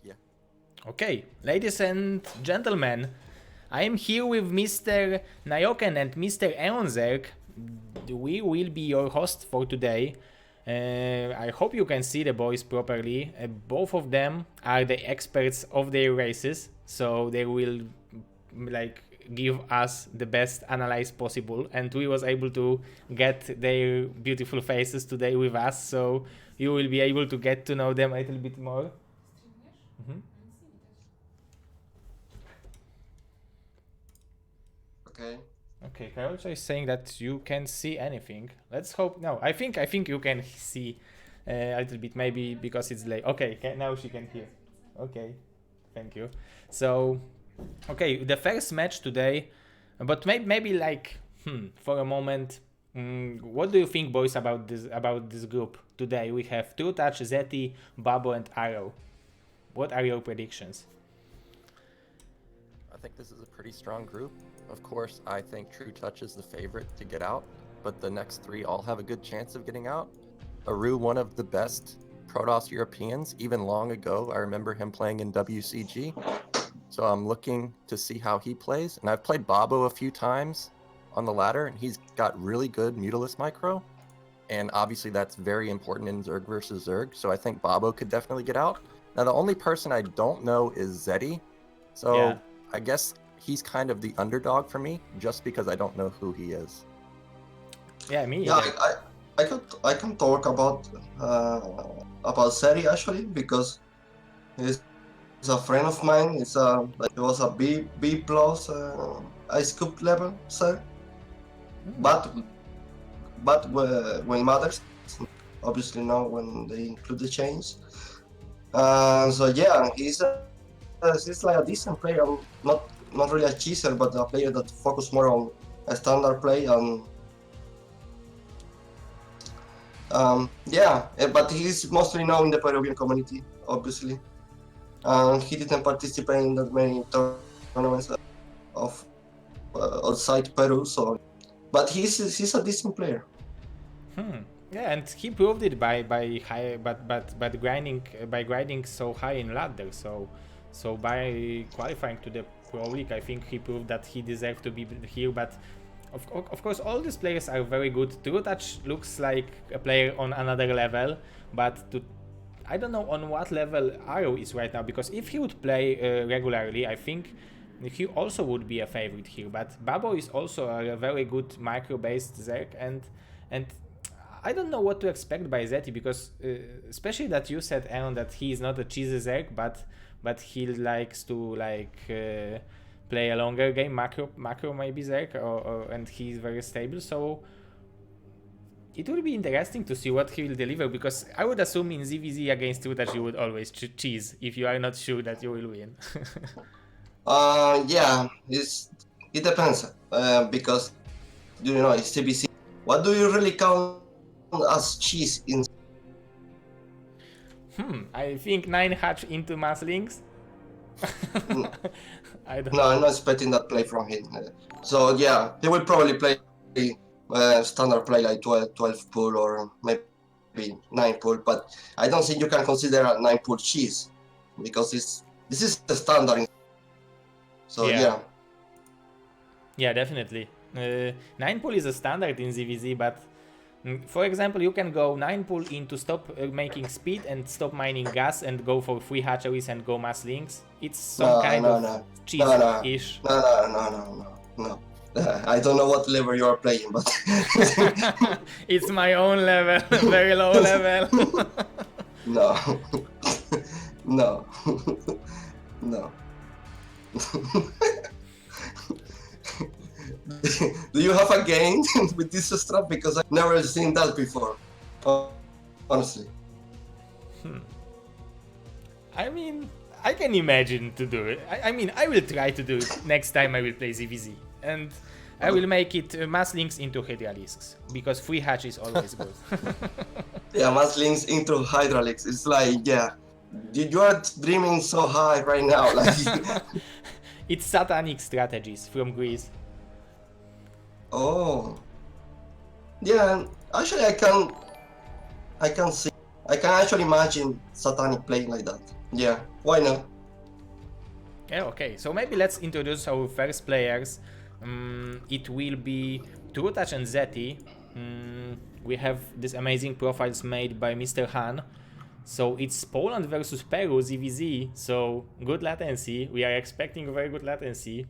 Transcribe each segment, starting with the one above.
Yeah. Okay, ladies and gentlemen, I am here with Mr. Nayoken and Mr. Eonzerk. We will be your host for today. I hope you can see the boys properly. Both of them are the experts of their races, so they will like give us the best analyze possible. And we was able to get their beautiful faces today with us, so you will be able to get to know them a little bit more. Mhm. Okay. Okay, Karolcia is saying that you can see anything. Let's hope. No, I think you can see a little bit, maybe because it's late. Okay, now she can hear. Okay, thank you. So, okay, the first match today, but maybe like for a moment. What do you think, boys, about this group today? We have Trutacz, ZeTy, Babo, and Arrow. What are your predictions? I think this is a pretty strong group. Of course, I think Trutacz is the favorite to get out, but the next three all have a good chance of getting out. Aru, one of the best Protoss Europeans, even long ago. I remember him playing in WCG. So I'm looking to see how he plays. And I've played Babo a few times on the ladder, and he's got really good Mutalisk micro. And obviously that's very important in Zerg versus Zerg. So I think Babo could definitely get out. Now the only person I don't know is ZZZero. So Yeah. I guess he's kind of the underdog for me, just because I don't know who he is. Yeah, me Yeah, either. I can talk about Seri actually because he's a friend of mine. It's he was a B plus ice cube level Seri, but when matters, obviously not when they include the change. So yeah, he's like a decent player. Not really a cheeser, but a player that focus more on a standard play and but he's mostly known in the Peruvian community, obviously. He didn't participate in that many tournaments of outside Peru, so but he's a decent player. Yeah, and he proved it by high, but grinding so high in ladder. So by qualifying to the pro league, I think he proved that he deserved to be here. But of course, all these players are very good. Trutacz looks like a player on another level, but I don't know on what level Arrow is right now, because if he would play regularly, I think he also would be a favorite here. But Babo is also a very good micro-based Zerg, and I don't know what to expect by ZZZero, because especially that you said, Aaron, that he is not a cheesy Zerg, but he likes to play a longer game, macro maybe Zerg, and he's very stable. So it will be interesting to see what he will deliver, because I would assume in ZVZ against Trutacz you would always cheese if you are not sure that you will win. Yeah, it depends because it's CBC. What do you really count as cheese in? I think 9 hatch into Maslings. I don't No, know. I'm not expecting that play from him. So yeah, he will probably play standard play like 12 pull or maybe 9 pull, but I don't think you can consider a 9 pull cheese because this is the standard. So yeah. Yeah, definitely. 9 pull is a standard in ZVZ, but for example, you can go 9 pull into stop making speed and stop mining gas and go for 3 hatcheries and go mass links. It's some kind of cheese-ish. No. I don't know what level you are playing, but it's my own level, very low level. No. No. No. Do you have a game with this strap? Because I've never seen that before, honestly. I mean, I can imagine to do it. I mean, I will try to do it next time I will play ZVZ. And I will make it mass links into Hydralisks, because free hatch is always good. Yeah, mass links into Hydralisks. It's like, yeah, you are dreaming so high right now. Like, it's satanic strategies from Greece. Oh, yeah. Actually, I can see I can actually imagine Satanic playing like that. Yeah, why not? Yeah, okay. So maybe let's introduce our first players. It will be Trutacz and ZeTy. We have these amazing profiles made by Mr. Han. So it's Poland versus Peru, ZVZ. So good latency. We are expecting a very good latency.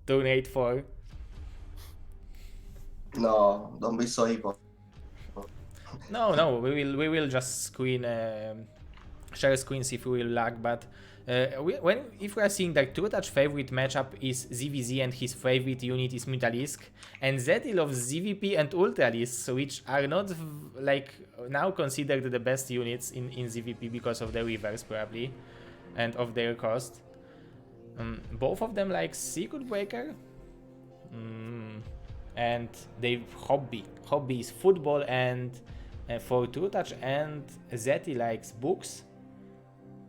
Turn 8-4. No, don't be so evil. No, we will just screen share screens if we will lag, but if we are seeing that Trutacz favorite matchup is ZVZ and his favorite unit is Mutalisk, and ZeTy loves ZVP and Ultralisk, which are not like now considered the best units in ZVP because of the reverse probably and of their cost. Both of them like Circuit Breaker. And they hobby is football, and for Trutacz and ZeTy likes books,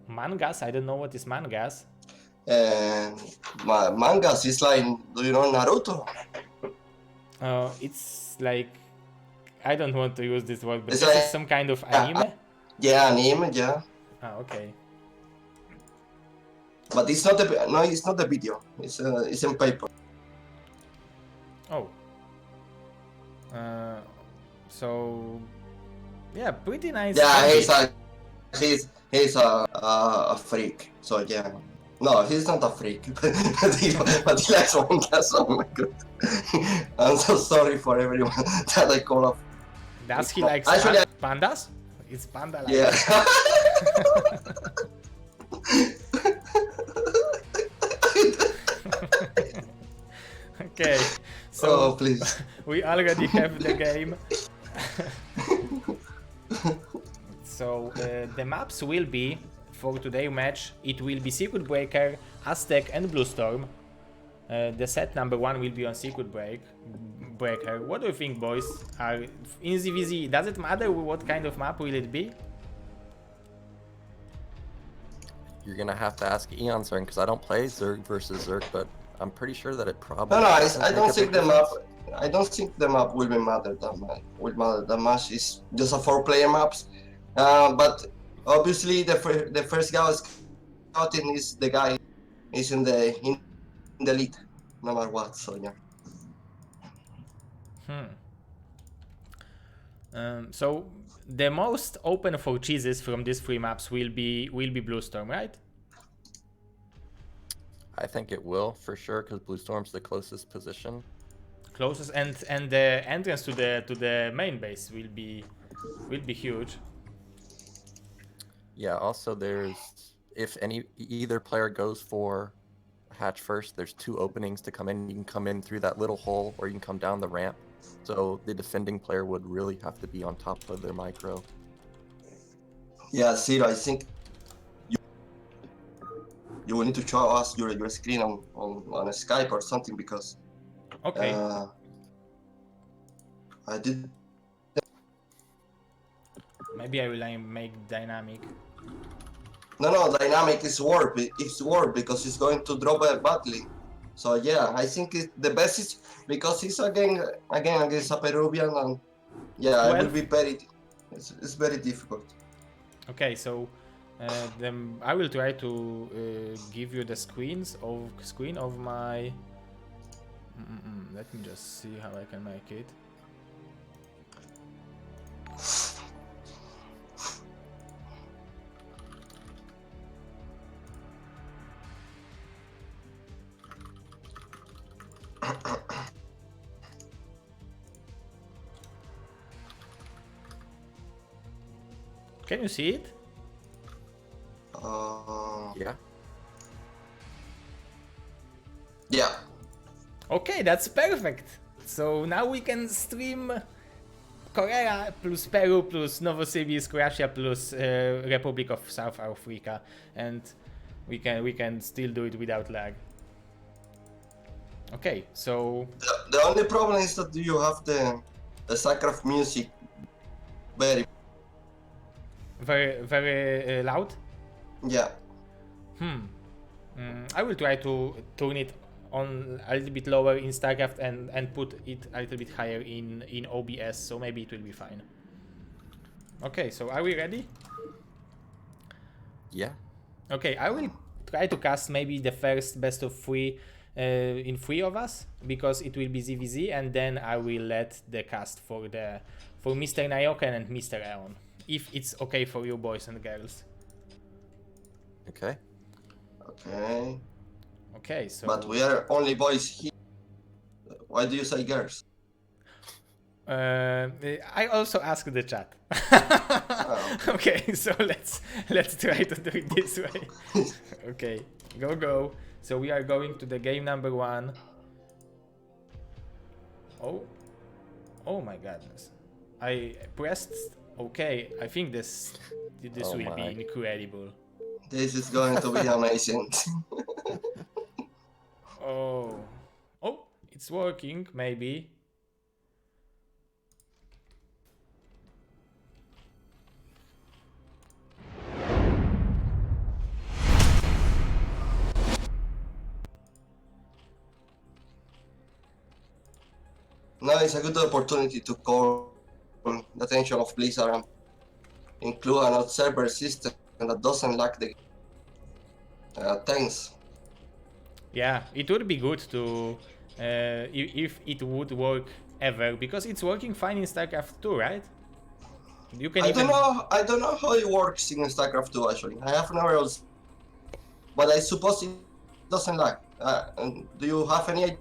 mangas. I don't know what is mangas. And mangas is like, do you know Naruto? It's like, I don't want to use this word, but It's this like, is some kind of anime. Yeah, anime, yeah. Okay. But it's not the no, it's not the video. It's in paper. Oh. So yeah, pretty nice. Yeah, he's a freak. So yeah. No, he's not a freak, but he likes mangas. Oh my god! I'm so sorry for everyone that I call up. Does he like Actually, pandas? It's panda like. Yeah. Okay, so Oh please. we already have the game. So the maps will be, for today's match, it will be Circuit Breaker, Aztec and Blue Storm. The set number 1 will be on Circuit Breaker. What do you think, boys? In ZVZ, does it matter what kind of map will it be? You're gonna have to ask Eon, sir, because I don't play Zerg versus Zerg, but I'm pretty sure that it probably. No, doesn't I make don't a think big the map. difference. I don't think the map will matter that much. It's just a 4-player maps. But obviously the first guy scouting is the guy is in the lead, no matter what. So yeah. So the most open for cheeses from these 3 maps will be Blue Storm, right? I think it will for sure because Blue Storm's the closest position. Closest, and the entrance to the main base will be huge. Yeah. Also, there's if either player goes for hatch first, there's 2 openings to come in. You can come in through that little hole, or you can come down the ramp. So the defending player would really have to be on top of their micro. Yeah, Zero, I think you will need to show us your screen on Skype or something because Okay. I did. Maybe I will make dynamic. No, dynamic is warp. It's warp because it's going to drop badly. So yeah, I think the best is because it's again against a Peruvian, and yeah, it will be it's very difficult. Okay, so then I will try to give you the screen of my. Let me just see how I can make it. Can you see it? Yeah. Yeah. Okay, that's perfect. So now we can stream Korea plus Peru plus Novosibirsk, Russia plus Republic of South Africa, and we can still do it without lag. Okay, so The only problem is that you have the StarCraft music very loud. yeah. I will try to tune it on a little bit lower in StarCraft and put it a little bit higher in OBS, so maybe it will be fine. Okay, so are we ready? Yeah. Okay, I will try to cast maybe the first best of 3 in 3 of us, because it will be ZVZ, and then I will let the cast for Mr. Nayoken and Mr. Aeon, if it's okay for you boys and girls. Okay. Okay. Okay, so But we are only boys here. Why do you say girls? I also asked the chat. Oh. Okay, so let's try to do it this way. Okay, go. So we are going to the game number 1. Oh my goodness! I pressed. Okay, I think this Oh will be my. incredible. This is going to be amazing. Oh, it's working maybe. Now it's a good opportunity to call the attention of Blizzard and include an observer system that doesn't lack the things. Yeah, it would be good to if it would work ever, because it's working fine in StarCraft 2, right? You can I even. don't know how it works in StarCraft 2 actually. I have never else, but I suppose it doesn't lack. Do you have any idea?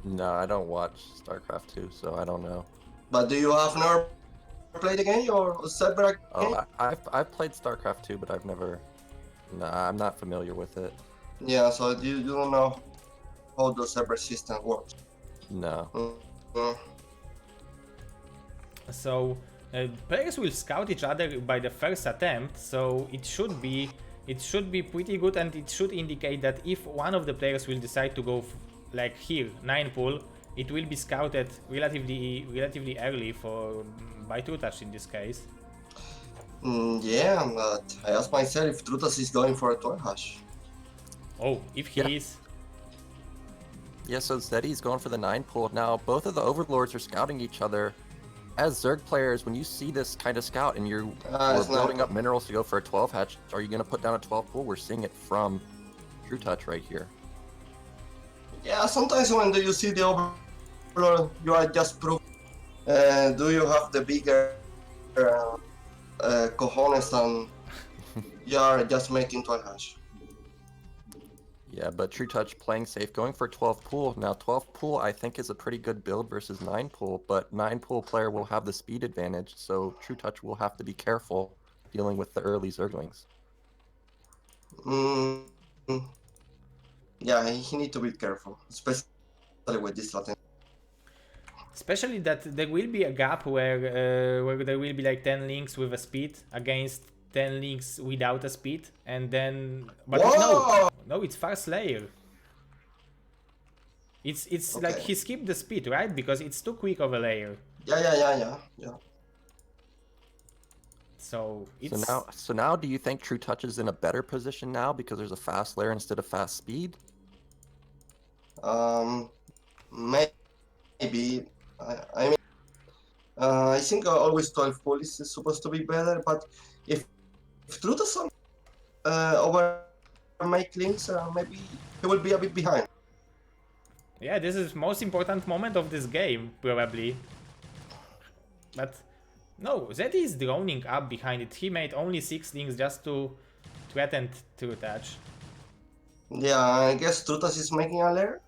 No, I don't watch StarCraft 2, so I don't know. But do you have never played the game or server game? Oh, I've played StarCraft 2, but I've never. Nah, I'm not familiar with it. Yeah, so you don't know how the server system works. No. Mm. So players will scout each other by the first attempt, so it should be pretty good, and it should indicate that if one of the players will decide to go like here 9 pool, it will be scouted relatively early by Trutacz in this case. Yeah, but I asked myself if Trutacz is going for a 12 hash. Oh, if he Yeah. is. Yeah, so ZZZero's going for the 9 pool. Now, both of the Overlords are scouting each other. As Zerg players, when you see this kind of scout and you're It's building not- up minerals to go for a 12 hatch, are you going to put down a 12 pool? We're seeing it from Trutacz right here. Yeah, sometimes when you see the overlord, you are just proof. Do you have the bigger cojones and you are just making 12 hash? Yeah, but Trutacz playing safe, going for 12 pool. Now, 12 pool I think is a pretty good build versus 9 pool, but 9 pool player will have the speed advantage, so Trutacz will have to be careful dealing with the early Zerglings. Yeah, he need to be careful, especially with this latency. Especially that there will be a gap where there will be like 10 links with a speed against 10 links without a speed, and then Whoa! no, it's fast layer. It's Okay. like he skipped the speed, right? Because it's too quick of a layer. Yeah. So it's So now do you think Trutacz is in a better position now because there's a fast layer instead of fast speed? Maybe. I mean, I think always 12 pool is supposed to be better, but if Trutacz over make links, maybe he will be a bit behind. yeah, this is most important moment of this game probably. But no, ZeTy is droning up behind it. He made only 6 links just to threaten Trutacz. Yeah, I guess Trutacz is making a layer.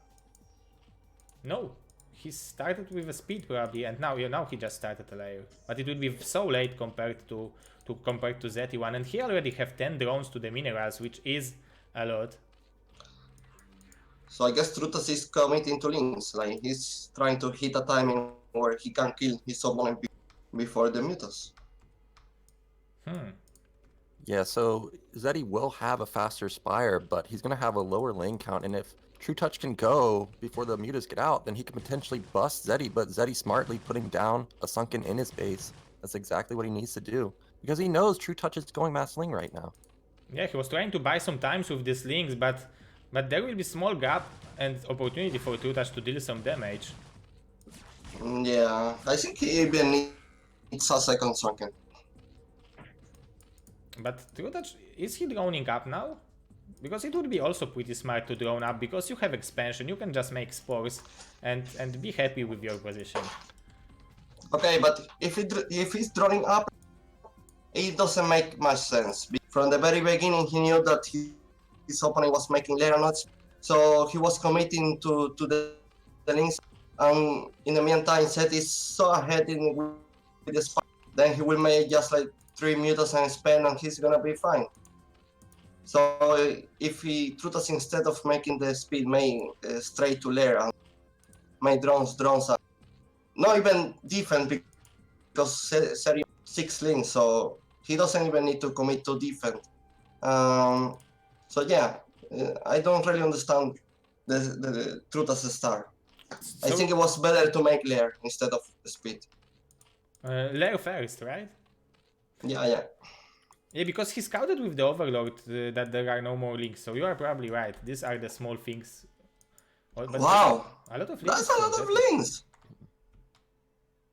No, he started with a speed probably, and now he just started a layer. But it would be so late compared to ZeTy one, and he already have 10 drones to the minerals, which is a lot. So I guess Trutacz is committing to links, like he's trying to hit a timing where he can kill his opponent before the mutas. Yeah, so ZeTy will have a faster Spire, but he's going to have a lower lane count, and if Trutacz can go before the mutas get out, then he can potentially bust ZeTy, but ZeTy smartly putting down a sunken in his base. That's exactly what he needs to do, because he knows Trutacz is going mass ling right now. Yeah, he was trying to buy some times with these links, but there will be small gap and opportunity for Trutacz to deal some damage. Yeah, I think he even it's a second sunken. But Trutacz, is he droning up now? Because it would be also pretty smart to drone up, because you have expansion, you can just make spores and be happy with your position. Okay, but if he's drawing up, it doesn't make much sense. From the very beginning, he knew that his opponent was making layer nodes, so he was committing to the links. And in the meantime, Zed is so ahead with the spike, then he will make just like 3 mutants and spend, and he's gonna be fine. So if he Trutacz, instead of making the speed, made straight to layer and made drones, not even defense, because Serio 6 links, so he doesn't even need to commit to defense. So yeah, I don't really understand the Trutacz start. I think it was better to make layer instead of speed. Layer first, right? Yeah. Yeah, because he scouted with the Overlord that there are no more links, so you are probably right. These are the small things. But wow! A lot of links. That's a lot of links!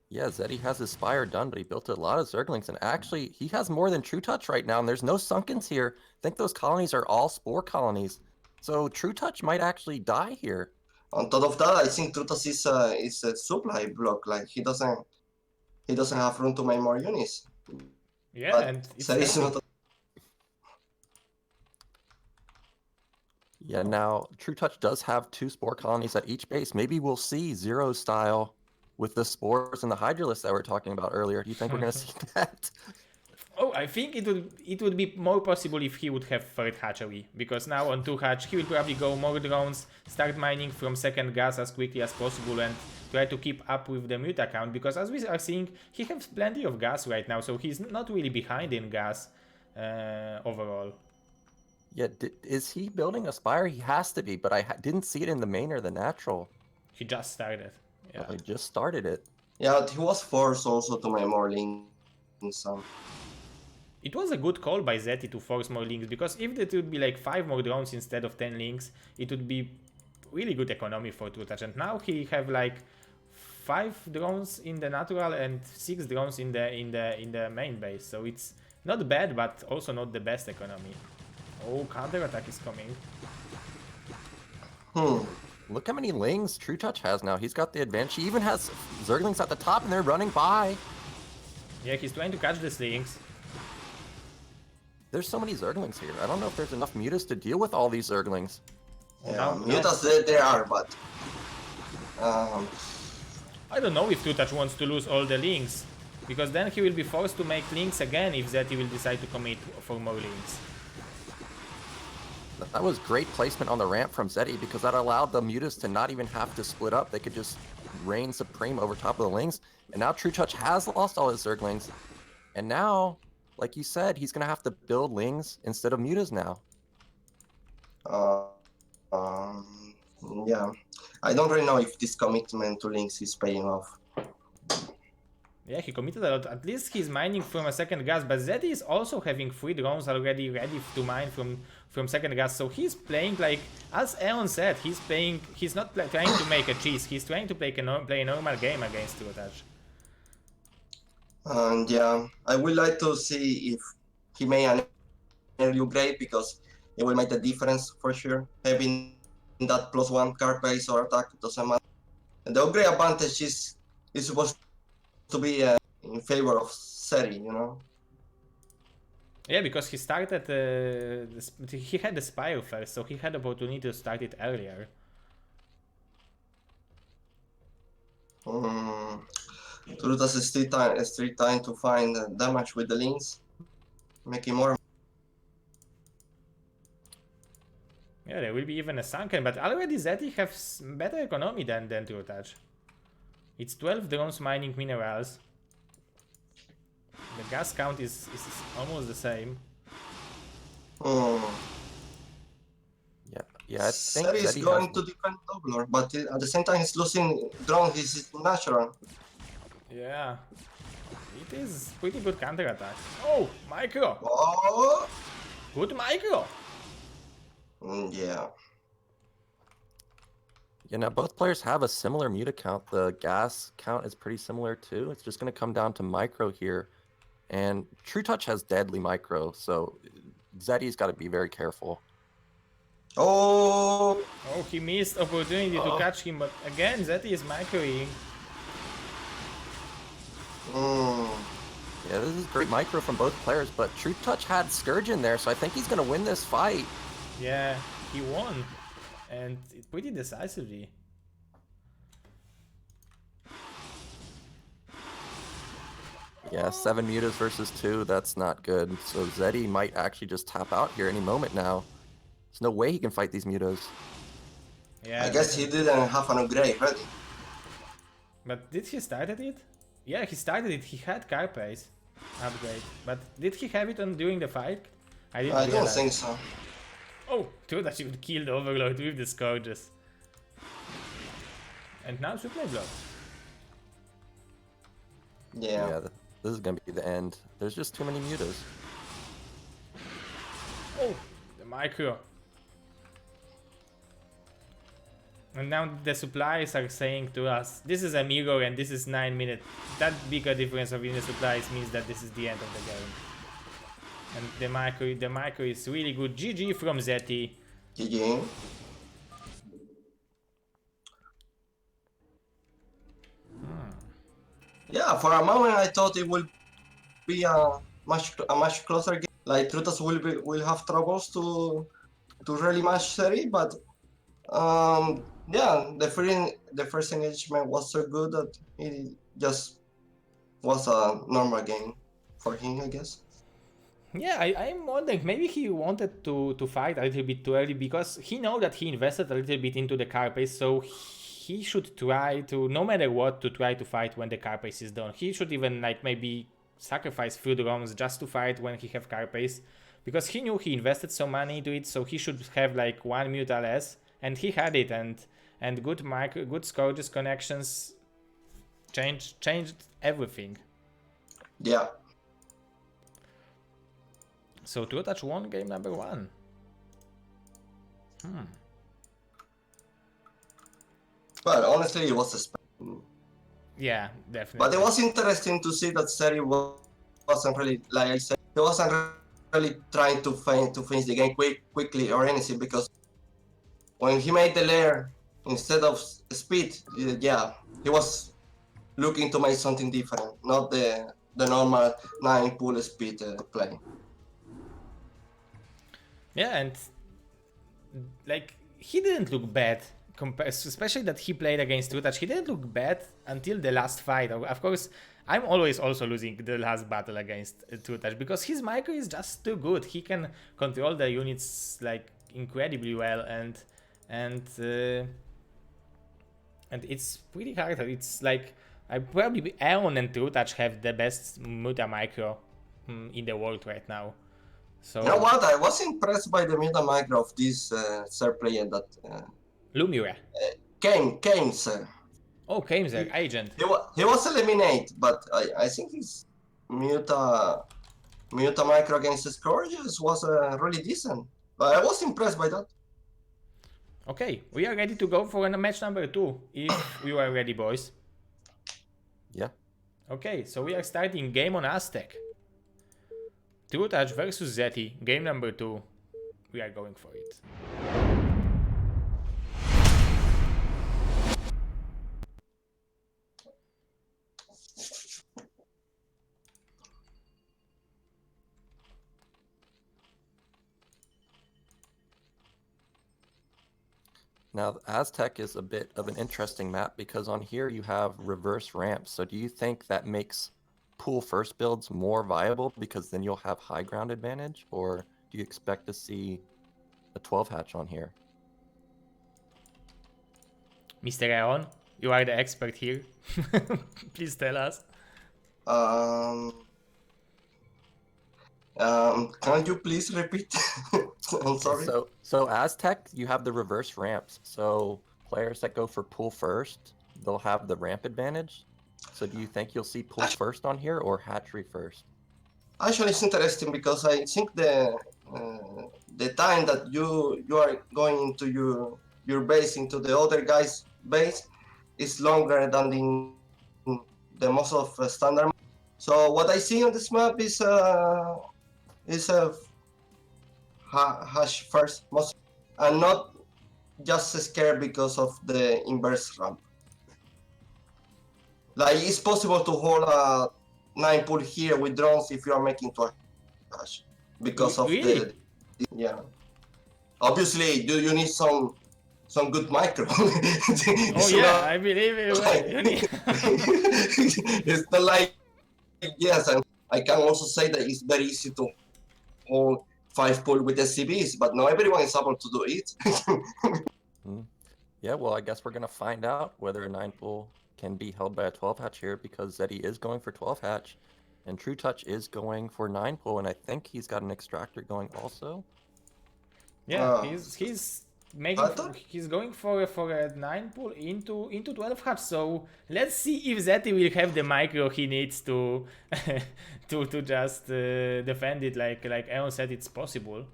Yeah, ZeTy has his Spire done, but he built a lot of Zerglings, and actually, he has more than Trutacz right now, and there's no Sunkens here. I think those colonies are all Spore colonies. So Trutacz might actually die here. On top of that, I think Trutacz is a supply block. Like he doesn't have room to make more units. Yeah, but and it's not. Yeah, now Trutacz does have 2 Spore colonies at each base. Maybe we'll see Zero style with the spores and the Hydralisk that we were talking about earlier. Do you think we're going to see that? Oh, I think it would be more possible if he would have third hatchery, because now on 2 hatch he will probably go more drones, start mining from second gas as quickly as possible, and try to keep up with the muta count, because as we are seeing, he has plenty of gas right now, so he's not really behind in gas overall. Yeah, is he building a Spire? He has to be, but I didn't see it in the main or the natural. He just started. Yeah. Well, he just started it. Yeah, he was forced also to make more links. It was a good call by ZeTy to force more links, because if it would be like 5 more drones instead of 10 links, it would be really good economy for Trutacz. And now he have like 5 drones in the natural and 6 drones in the main base. So it's not bad, but also not the best economy. Oh, counter attack is coming. Look how many lings Trutacz has now. He's got the advantage. He even has Zerglings at the top, and they're running by. Yeah, he's trying to catch the slings. There's so many Zerglings here. I don't know if there's enough mutas to deal with all these Zerglings. Yeah, mutas there are, but I don't know if Trutacz wants to lose all the links, because then he will be forced to make links again if ZeTy will decide to commit for more links. That was great placement on the ramp from ZeTy, because that allowed the mutas to not even have to split up. They could just reign supreme over top of the lings. And now Trutacz has lost all his Zerglings. And now, like you said, he's going to have to build lings instead of mutas now. Yeah. I don't really know if this commitment to links is paying off. Yeah, he committed a lot. At least he's mining from a second gas, but ZeTy is also having 3 drones already ready to mine from second gas. So he's playing like, as Eon said, he's not trying to make a cheese, he's trying to play a normal game against Trutacz. And yeah, I would like to see if he made an early upgrade, because it will make a difference for sure. Having that +1 card base or attack doesn't matter. And the upgrade advantage is supposed to be in favor of ZeTy, you know? Yeah, because he started, he had the Spire first, so he had opportunity to start it earlier. Trutacz is still trying to find damage with the links, making more. Yeah, there will be even a sunken, but already ZeTy has better economy than Trutacz. It's 12 drones mining minerals. The gas count is almost the same. Yeah, I think ZeTy is ZeTy going has... to defend Doubler, but at the same time he's losing drones. This is natural. Yeah, it is pretty good counter attack. Oh, micro! Oh! Good micro! Yeah. Yeah, now both players have a similar muta count. The gas count is pretty similar too. It's just going to come down to micro here. And Trutacz has deadly micro, so ZeTy's got to be very careful. Oh, Oh, he missed opportunity to catch him, but again, ZeTy is microing. Yeah, this is great micro from both players, but Trutacz had Scourgeon there, so I think he's going to win this fight. Yeah, he won, and pretty decisively. Yeah, 7 mutas versus 2, that's not good. So ZeTy might actually just tap out here any moment now. There's no way he can fight these mutas. Yeah, I guess he didn't have an upgrade ready. but did he started it? Yeah, he started it. He had Carapace upgrade, but did he have it on during the fight? I didn't I don't realize. think so. Oh, Trutacz even killed Overload with the Scourges. And now Supply Block. Yeah. This is going to be the end. There's just too many mutas. Oh, the micro. And now the supplies are saying to us, this is a mirror and this is 9 minutes. That bigger difference of in the supplies means that this is the end of the game. And the micro is really good. GG from ZeTy. GG. Yeah, for a moment I thought it would be a much closer game. Like Trutacz will have troubles to really match ZeTy, but yeah, the first engagement was so good that it just was a normal game for him, I guess. Yeah, I'm wondering, maybe he wanted to fight a little bit too early because he know that he invested a little bit into the Carapace, so he should try to, no matter what, to try to fight when the Carapace is done. He should even like maybe sacrifice few rounds just to fight when he have Carapace, because he knew he invested some money into it, so he should have like 1 muta less, and he had it, and good Scourges connections changed everything. Yeah. So Trutacz won game number 1. Well, honestly, it was a Yeah, definitely. But it was interesting to see that ZeTy wasn't really, like I said, he wasn't really trying to finish the game quickly or anything, because when he made the lair instead of speed, yeah, he was looking to make something different, not the normal 9 pull speed play. Yeah, and like he didn't look bad, especially that he played against Trutacz. He didn't look bad until the last fight. Of course, I'm always also losing the last battle against Trutacz because his micro is just too good. He can control the units like incredibly well, and it's pretty hard. It's like I probably Aeon and Trutacz have the best muta micro in the world right now. So, you know what? I was impressed by the meta micro of this third player that Lumira. Kames. Oh, Kameser, Agent. He was eliminated, but I think his muta micro against the Scourges was really decent. I was impressed by that. Okay, we are ready to go for match number 2, if you are ready, boys. Yeah. Okay, so we are starting game on Aztec. Trutacz versus ZeTy, game number 2. We are going for it. Now, Aztec is a bit of an interesting map because on here you have reverse ramps. So do you think that makes pool first builds more viable because then you'll have high ground advantage? Or do you expect to see a 12 hatch on here? Mr. Aeon, you are the expert here. Please tell us. Can you please repeat? I'm sorry. So Aztec, you have the reverse ramps. So players that go for pool first, they'll have the ramp advantage. So do you think you'll see pool first on here or hatchery first? Actually, it's interesting because I think the time that you are going into your base into the other guy's base is longer than the most of standard. So what I see on this map is a hash first, most, and not just scared because of the inverse ramp. Like it's possible to hold a 9 pull here with drones if you are making to a hash because of really? yeah. Obviously, you need some good micro. Oh yeah, I believe it. It's not like yes, and I can also say that it's very easy to hold 5 pull with SCBs, but not everyone is able to do it. Yeah, well, I guess we're gonna find out whether a 9 pull can be held by a 12 hatch here, because ZeTy is going for 12 hatch, and Trutacz is going for 9 pull, and I think he's got an extractor going also. Yeah, he's making thought- he's going for a 9 pull into 12 hatch. So let's see if ZeTy will have the micro he needs to to just defend it like Aaron said it's possible.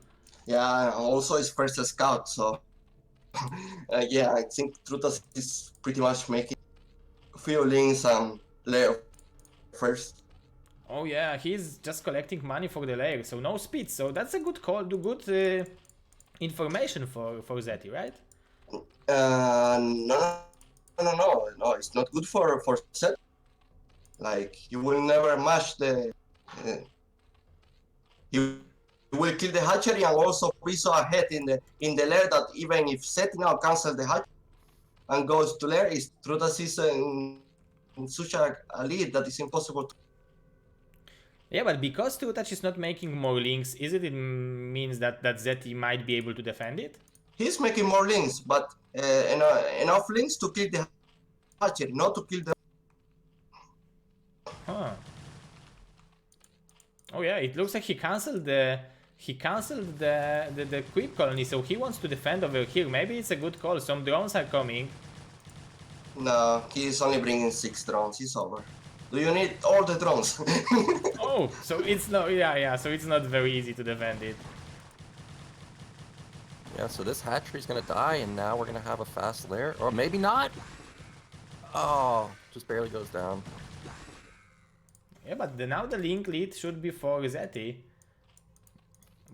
Yeah, also his first scout, so yeah, I think Trutacz is pretty much making few links and layer first. Oh yeah, he's just collecting money for the layer, so no speed. So that's a good call, good information for ZeTy, right? No, it's not good for set. Like you will never match the. You will kill the hatchery and also be so ahead in the lair that even if set now cancels the hatchery and goes to lair, is Trutacz is in such a lead that it's impossible to. Yeah, but because Trutacz is not making more links, it means that ZeTy might be able to defend it? He's making more links, but enough links to kill the hatchery, not to kill the. Huh. Oh yeah, it looks like he cancelled the creep colony, so he wants to defend over here. Maybe it's a good call. Some drones are coming. No, he's only bringing 6 drones. He's over. Do you need all the drones? Oh, so it's not. Yeah. So it's not very easy to defend it. Yeah, so this hatchery's gonna die, and now we're gonna have a fast lair, or maybe not. Oh, just barely goes down. Yeah, but now the link lead should be for ZeTy.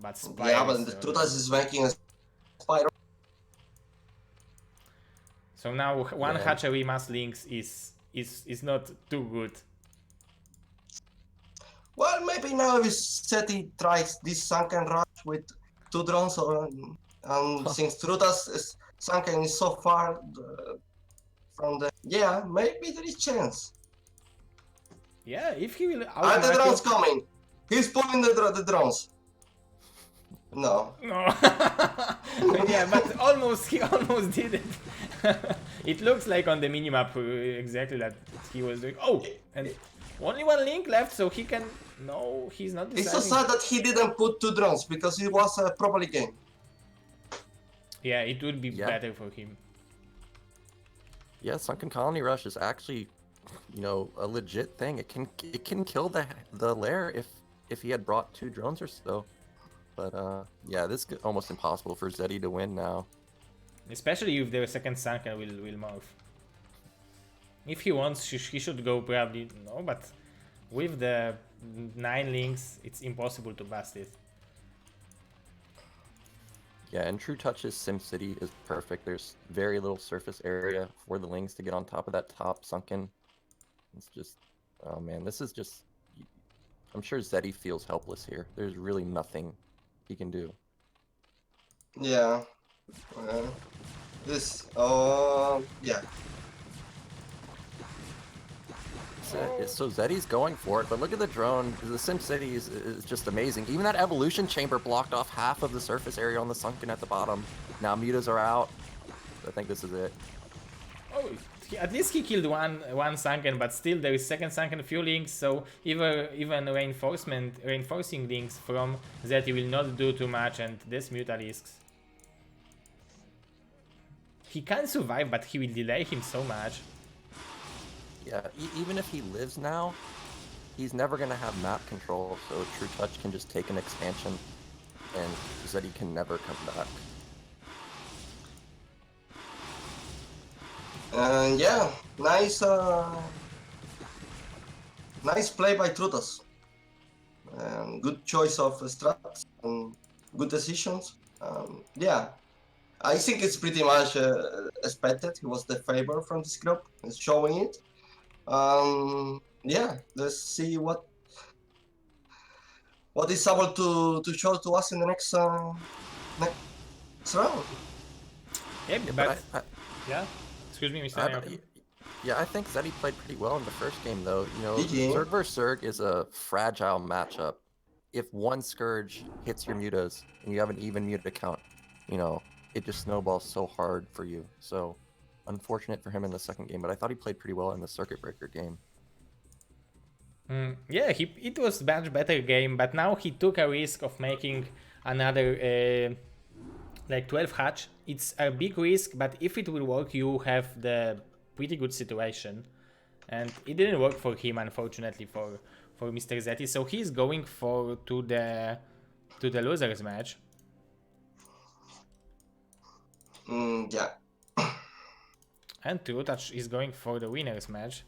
But Spire. Yeah, but the Trutacz is making a spiral. So now one Yeah. hatchery mass links is not too good. Well, maybe now if ZeTy tries this sunken rush with 2 drones, and since Trutacz sunken is so far from the, yeah, maybe there is chance. Yeah, if he will. Are the drones coming? He's pulling the drones. No. No. Yeah, but he almost did it. It looks like on the minimap exactly that he was doing. Oh, and only one link left, so he can. No, he's not deciding. It's so sad that he didn't put 2 drones because it was a properly game. Yeah, it would be better for him. Yeah, Sunken Colony Rush is actually, you know, a legit thing. It can kill the lair if he had brought 2 drones or so. But yeah, this is almost impossible for ZeTy to win now. Especially if the second Sunken will morph. If he wants, he should go probably no, but with the 9 links, it's impossible to bust it. Yeah, and Trutouch's SimCity is perfect. There's very little surface area for the Lings to get on top of that top sunken. It's just, oh man, this is just, I'm sure ZeTy feels helpless here. There's really nothing he can do. Yeah. Yeah. So ZeTy's going for it, but look at the drone. The SimCity is just amazing. Even that evolution chamber blocked off half of the surface area on the sunken at the bottom. Now mutas are out. I think this is it. Oh, at least he killed one sunken, but still there is second sunken few links, so even reinforcing links from ZeTy will not do too much, and this mutalisks. He can survive, but he will delay him so much. Yeah, even if he lives now, he's never going to have map control, so Trutouch can just take an expansion, and ZeTy can never come back. And yeah, nice nice play by Trutacz. Good choice of strats and good decisions. Yeah, I think it's pretty much expected. He was the favor from this group. It's showing it. Yeah, let's see what is able to show to us in the next round. Yeah, Yeah, but but yeah. Excuse me, Mr. I, Naoki. yeah, I think ZeTy played pretty well in the first game, though. You know, GG. Zerg vs. Zerg is a fragile matchup. If one Scourge hits your mutas and you have an even muta count, you know, it just snowballs so hard for you. So, unfortunate for him in the second game, but I thought he played pretty well in the Circuit Breaker game. Yeah, it was much better game, but now he took a risk of making another like 12 hatch. It's a big risk, but if it will work, you have the pretty good situation. And it didn't work for him, unfortunately, for Mr. ZeTy. So he's going to the losers match. Yeah. And Trutacz is going for the winners match.